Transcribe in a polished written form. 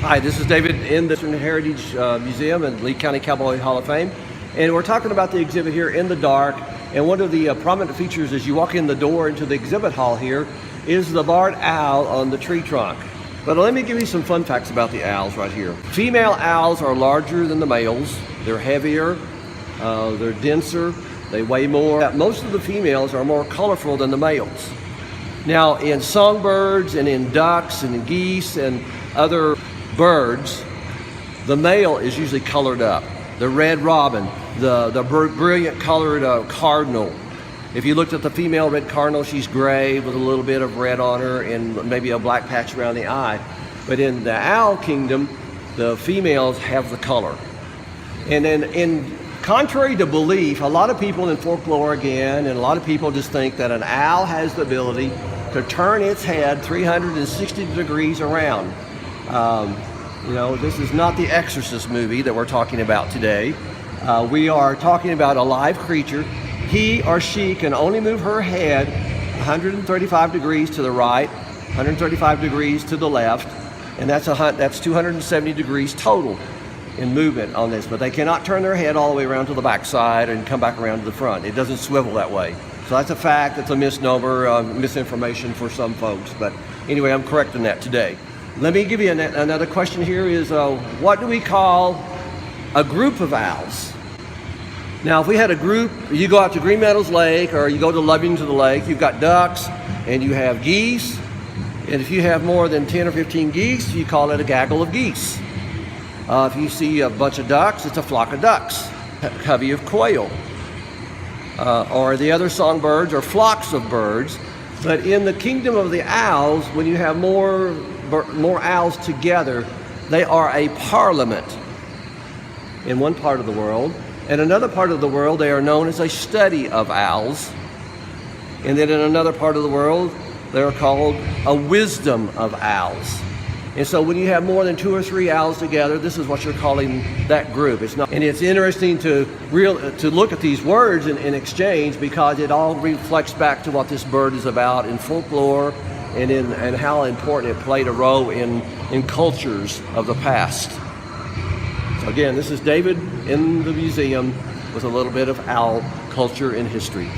Hi, this is David in the Heritage Museum and Lee County Cowboy Hall of Fame. And we're talking about the exhibit here, In the Dark. And one of the prominent features as you walk in the door into the exhibit hall here is the barred owl on the tree trunk. But let me give you some fun facts about the owls right here. Female owls are larger than the males. They're heavier, they're denser, they weigh more. Most of the females are more colorful than the males. Now, in songbirds and in ducks and in geese and other birds, the male is usually colored up. The red robin, the brilliant colored cardinal. If you looked at the female red cardinal, she's gray with a little bit of red on her and maybe a black patch around the eye. But in the owl kingdom, the females have the color. And then in contrary to belief, a lot of people in folklore again, and a lot of people just think that an owl has the ability to turn its head 360 degrees around. This is not the Exorcist movie that we're talking about today. We are talking about a live creature. He or she can only move her head 135 degrees to the right, 135 degrees to the left, and that's 270 degrees total in movement on this. But they cannot turn their head all the way around to the back side and come back around to the front. It doesn't swivel that way. So that's a fact. It's a misnomer, misinformation for some folks. But anyway, I'm correcting that today. Let me give you another question here is, what do we call a group of owls? Now, if we had a group, you go out to Green Meadows Lake or you go to Lovington Lake, you've got ducks and you have geese. And if you have more than 10 or 15 geese, you call it a gaggle of geese. If you see a bunch of ducks, it's a flock of ducks, a covey of quail. Or the other songbirds are flocks of birds. But in the kingdom of the owls, when you have more owls together, they are a parliament in one part of the world. In another part of the world, they are known as a study of owls. And then in another part of the world, they are called a wisdom of owls. And so when you have more than 2 or 3 owls together, this is what you're calling that group. And it's interesting to look at these words in exchange, because it all reflects back to what this bird is about in folklore and how important it played a role in cultures of the past. So again, this is David in the museum with a little bit of owl culture and history.